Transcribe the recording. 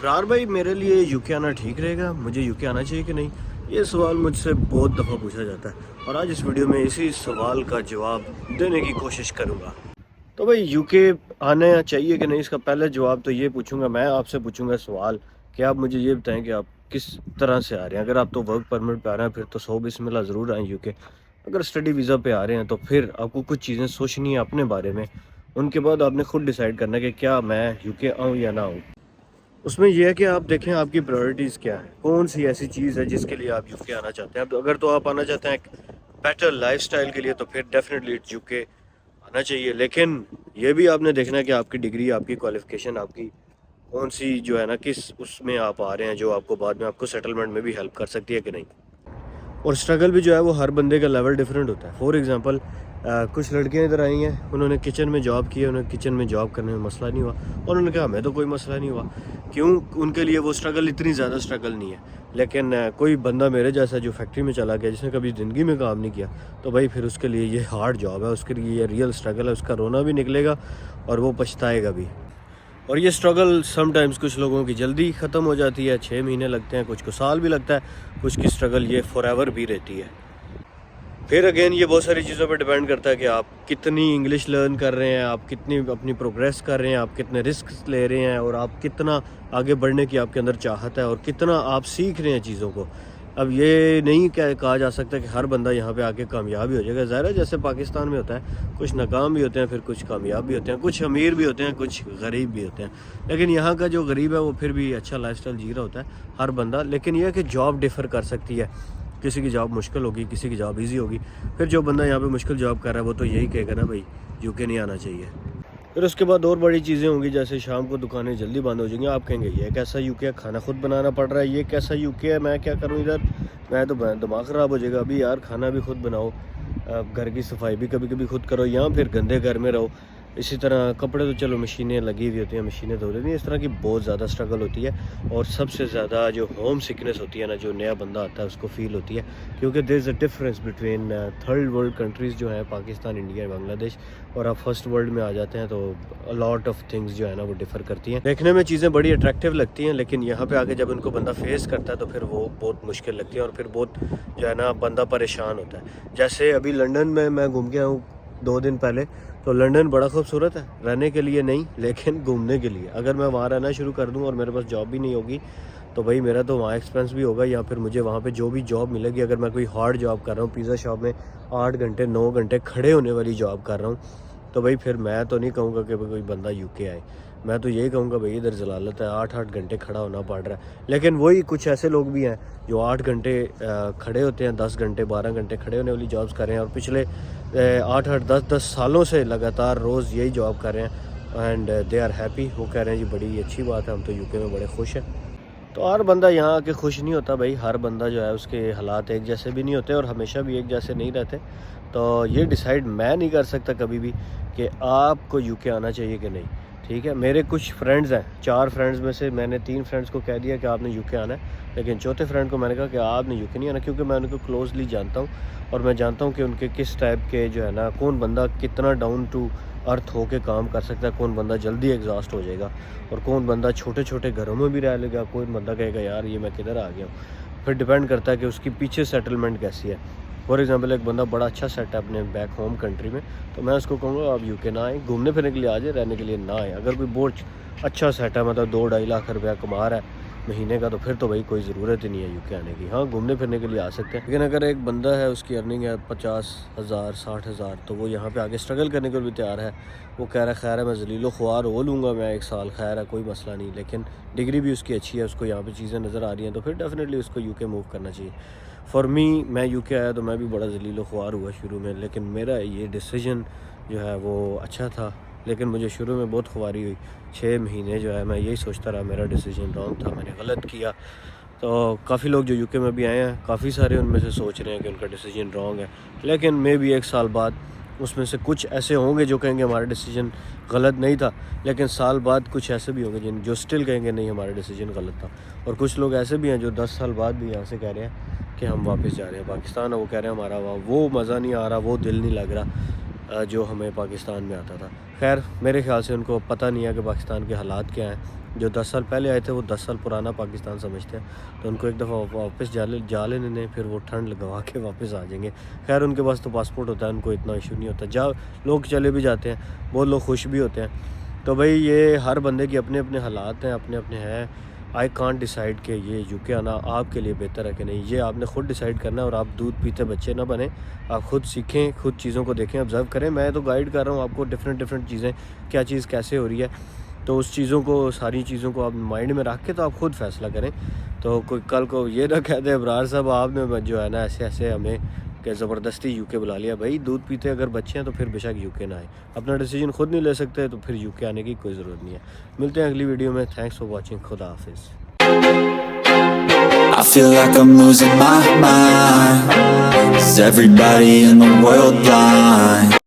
ابرار بھائی میرے لیے यूके आना ठीक रहेगा, मुझे यूके आना चाहिए कि नहीं, ये सवाल मुझसे बहुत दफ़ा पूछा जाता है और आज इस वीडियो में इसी सवाल का जवाब देने की कोशिश करूँगा। तो भाई यूके आना चाहिए कि नहीं, इसका पहले जवाब तो ये पूछूंगा, मैं आपसे पूछूंगा सवाल कि आप मुझे ये बताएं कि आप किस तरह से आ रहे हैं। अगर आप तो वर्क परमिट पे आ रहे हैं फिर तो 100 बिस्मिल्लाह ज़रूर आएँ यूके। अगर स्टडी वीज़ा पे आ रहे हैं तो फिर आपको कुछ चीज़ें सोचनी है अपने बारे में, उनके बाद आपने खुद डिसाइड करना है कि क्या मैं यूके आऊँ या ना आऊँ। उसमें यह है कि आप देखें आपकी प्रायोरिटीज़ क्या है, कौन सी ऐसी चीज़ है जिसके लिए आप यूके आना चाहते हैं। अब अगर तो आप आना चाहते हैं एक बेटर लाइफस्टाइल के लिए तो फिर डेफिनेटली यूके आना चाहिए, लेकिन ये भी आपने देखना है कि आपकी डिग्री, आपकी क्वालिफ़िकेशन, आपकी कौन सी जो है ना किस उसमें आप आ रहे हैं जो आपको बाद में आपको सेटलमेंट में भी हेल्प कर सकती है कि नहीं। और स्ट्रगल भी जो है वो हर बंदे का लेवल डिफरेंट होता है। फॉर एग्जांपल कुछ लड़कियां इधर आई हैं, उन्होंने किचन में जॉब की है, उन्हें किचन में जॉब करने में मसला नहीं हुआ और उन्होंने कहा हमें तो कोई मसला नहीं हुआ। क्यों? उनके लिए वो स्ट्रगल इतनी ज़्यादा स्ट्रगल नहीं है। लेकिन कोई बंदा मेरे जैसा जो फैक्ट्री में चला गया, जिसने कभी ज़िंदगी में काम नहीं किया, तो भाई फिर उसके लिए ये हार्ड जॉब है, उसके लिए ये रियल स्ट्रगल है, उसका रोना भी निकलेगा और वो पछताएगा भी। और ये स्ट्रगल समटाइम्स कुछ लोगों की जल्दी ख़त्म हो जाती है, 6 महीने लगते हैं, कुछ को साल भी लगता है, कुछ की स्ट्रगल ये फॉरएवर भी रहती है। फिर अगेन ये बहुत सारी चीज़ों पे डिपेंड करता है कि आप कितनी इंग्लिश लर्न कर रहे हैं, आप कितनी अपनी प्रोग्रेस कर रहे हैं, आप कितने रिस्क ले रहे हैं और आप कितना आगे बढ़ने की आपके अंदर चाहत है और कितना आप सीख रहे हैं चीज़ों को। अब ये नहीं कहा जा सकता कि हर बंदा यहाँ पे आके कामयाब ही हो जाएगा। ज़ाहिर है जैसे पाकिस्तान में होता है, कुछ नाकाम भी होते हैं, फिर कुछ कामयाब भी होते हैं, कुछ अमीर भी होते हैं, कुछ गरीब भी होते हैं। लेकिन यहाँ का जो गरीब है वो फिर भी अच्छा लाइफस्टाइल जी रहा होता है हर बंदा। लेकिन यह है कि जॉब डिफ़र कर सकती है, किसी की जॉब मुश्किल होगी, किसी की जॉब ईजी होगी। फिर जो बंदा यहाँ पे मुश्किल जॉब कर रहा है वो तो यही कहेगा ना भाई यूके नहीं आना चाहिए। फिर उसके बाद और बड़ी चीज़ें होंगी, जैसे शाम को दुकानें जल्दी बंद हो जाएंगी, आप कहेंगे ये कैसा यूके है, खाना खुद बनाना पड़ रहा है, ये कैसा यूके है, मैं क्या करूँ इधर, मैं तो दिमाग ख़राब हो जाएगा। अभी यार खाना भी खुद बनाओ, घर की सफाई भी कभी कभी खुद करो, या फिर गंदे घर में रहो। इसी तरह कपड़े तो चलो मशीनें लगी हुई होती हैं, मशीनें धो देती हैं। इस तरह की बहुत ज़्यादा स्ट्रगल होती है और सबसे ज़्यादा जो होम सिकनेस होती है ना, जो नया बंदा आता है उसको फील होती है, क्योंकि there is a difference between third world countries जो हैं पाकिस्तान, इंडिया, बांग्लादेश, और आप फर्स्ट वर्ल्ड में आ जाते हैं तो लॉट ऑफ थिंग्स जो है ना वो डिफ़र करती हैं। देखने में चीज़ें बड़ी अट्रैक्टिव लगती हैं, लेकिन यहाँ पे आके जब उनको बंदा फेस करता है तो फिर वो बहुत मुश्किल लगती है और फिर बहुत जो है ना बंदा परेशान होता है। जैसे अभी लंदन में मैं घूम गया हूँ 2 दिन पहले, तो लंदन बड़ा खूबसूरत है, रहने के लिए नहीं लेकिन घूमने के लिए। अगर मैं वहाँ रहना शुरू कर दूँ और मेरे पास जॉब भी नहीं होगी तो भाई मेरा तो वहाँ एक्सपेंस भी होगा, या फिर मुझे वहाँ पे जो भी जॉब मिलेगी, अगर मैं कोई हार्ड जॉब कर रहा हूँ, पिज़्ज़ा शॉप में 8 घंटे 9 घंटे खड़े होने वाली जॉब कर रहा हूँ, तो भाई फिर मैं तो नहीं कहूँगा कि कोई बंदा यूके आए। मैं तो यही कहूँगा भाई इधर जलालत है, 8-8 घंटे खड़ा होना पड़ रहा है। लेकिन वही कुछ ऐसे लोग भी हैं जो 8 घंटे खड़े होते हैं, 10 घंटे 12 घंटे खड़े होने वाली जॉब्स कर रहे हैं और पिछले 8-8 10-10 सालों से लगातार रोज़ यही जॉब कर रहे हैं एंड दे आर हैप्पी। वो कह रहे हैं जी बड़ी अच्छी बात है, हम तो यूके में बड़े खुश हैं। तो हर बंदा यहाँ आके खुश नहीं होता भाई, हर बंदा जो है उसके हालात एक जैसे भी नहीं होते और हमेशा भी एक जैसे नहीं रहते। तो ये डिसाइड मैं नहीं कर सकता कभी भी कि आपको यूके आना चाहिए कि नहीं, ठीक है। मेरे कुछ फ्रेंड्स हैं, 4 फ्रेंड्स में से मैंने 3 फ्रेंड्स को कह दिया कि आपने यूके आना है, लेकिन चौथे फ्रेंड को मैंने कहा कि आपने यूके नहीं आना, क्योंकि मैं उनको क्लोजली जानता हूँ और मैं जानता हूँ कि उनके किस टाइप के जो है ना, कौन बंदा कितना डाउन टू अर्थ होके काम कर सकता है, कौन बंदा जल्दी एग्जॉस्ट हो जाएगा और कौन बंदा छोटे छोटे घरों में भी रह लेगा, कौन बंदा कहेगा यार ये मैं किधर आ गया हूँ। फिर डिपेंड करता है कि उसकी पीछे सेटलमेंट कैसी है। फॉर एग्जांपल एक बंदा बड़ा अच्छा सेट है अपने बैक होम कंट्री में, तो मैं उसको कहूँगा आप यूके ना आए, घूमने फिरने के लिए आ जाए, रहने के लिए ना आए। अगर कोई बहुत अच्छा सेट है, मतलब 2-2.5 लाख रुपया कमा रहा है महीने का, तो फिर तो भाई कोई ज़रूरत ही नहीं है यूके आने की। हाँ, घूमने फिरने के लिए आ सकते हैं, लेकिन अगर एक बंदा है उसकी अर्निंग है 50,000 60,000, तो वो यहाँ पे आगे स्ट्रगल करने को भी तैयार है। वो कह रहा है खैर है मैं ज़लीलो ख्वार हो लूँगा मैं 1 साल, खैर है कोई मसला नहीं, लेकिन डिग्री भी उसकी अच्छी है, उसको यहाँ पे चीज़ें नज़र आ रही हैं, तो फिर डेफिनेटली उसको यूके मूव करना चाहिए। फॉर मी, मैं यूके आया तो मैं भी बड़ा ज़लीलो ख्वार हुआ शुरू में, लेकिन मेरा ये डिसीजन जो है वो अच्छा था। लेकिन मुझे शुरू में बहुत ख्वारी हुई, 6 महीने जो है मैं यही सोचता रहा मेरा डिसीजन रॉन्ग था, मैंने गलत किया। तो काफ़ी लोग जो यूके में भी आए हैं, काफ़ी सारे उनमें से सोच रहे हैं कि उनका डिसीजन रॉन्ग है, लेकिन मे भी 1 साल बाद उसमें से कुछ ऐसे होंगे जो कहेंगे हमारा डिसीजन गलत नहीं था, लेकिन साल बाद कुछ ऐसे भी होंगे जो स्टिल कहेंगे नहीं हमारा डिसीजन गलत था। और कुछ लोग ऐसे भी हैं जो 10 साल बाद भी यहाँ से कह रहे हैं कि हम वापस जा रहे हैं पाकिस्तान, और वो कह रहे हैं हमारा वो मज़ा नहीं आ रहा, वो दिल नहीं लग रहा जो हमें पाकिस्तान में आता था। खैर मेरे ख्याल से उनको पता नहीं है कि पाकिस्तान के हालात क्या हैं, جو 10 سال پہلے آئے تھے وہ 10 سال پرانا پاکستان سمجھتے ہیں، تو ان کو ایک دفعہ واپس جا لینے دیں، پھر وہ ٹھنڈ لگوا کے واپس آ جائیں گے۔ خیر ان کے پاس تو پاسپورٹ ہوتا ہے، ان کو اتنا ایشو نہیں ہوتا، لوگ چلے بھی جاتے ہیں، بہت لوگ خوش بھی ہوتے ہیں۔ تو بھائی یہ ہر بندے کے اپنے اپنے حالات ہیں، اپنے اپنے ہیں۔ آئی کانٹ ڈیسائیڈ کہ یہ یو کے آنا آپ کے لیے بہتر ہے کہ نہیں، یہ آپ نے خود ڈیسائیڈ کرنا ہے، اور آپ دودھ پیتے بچے نہ بنیں، آپ خود سیکھیں، خود چیزوں کو دیکھیں، آبزرو کریں۔ میں تو گائیڈ کر رہا ہوں آپ کو ڈفرینٹ چیزیں، کیا چیز کیسے ہو رہی ہے، تو اس چیزوں کو، ساری چیزوں کو آپ مائنڈ میں رکھ کے تو آپ خود فیصلہ کریں۔ تو کوئی کل کو یہ نہ کہہ دے ابرار صاحب آپ نے جو ہے نا ایسے ہمیں کہ زبردستی یو کے بلا لیا۔ بھائی دودھ پیتے اگر بچے ہیں تو پھر بے شک یو کے نہ آئے، اپنا ڈیسیجن خود نہیں لے سکتے تو پھر یو کے آنے کی کوئی ضرورت نہیں ہے۔ ملتے ہیں اگلی ویڈیو میں، تھینکس فار واچنگ، خدا حافظ۔ I feel like I'm losing my mind. Is everybody in the world blind?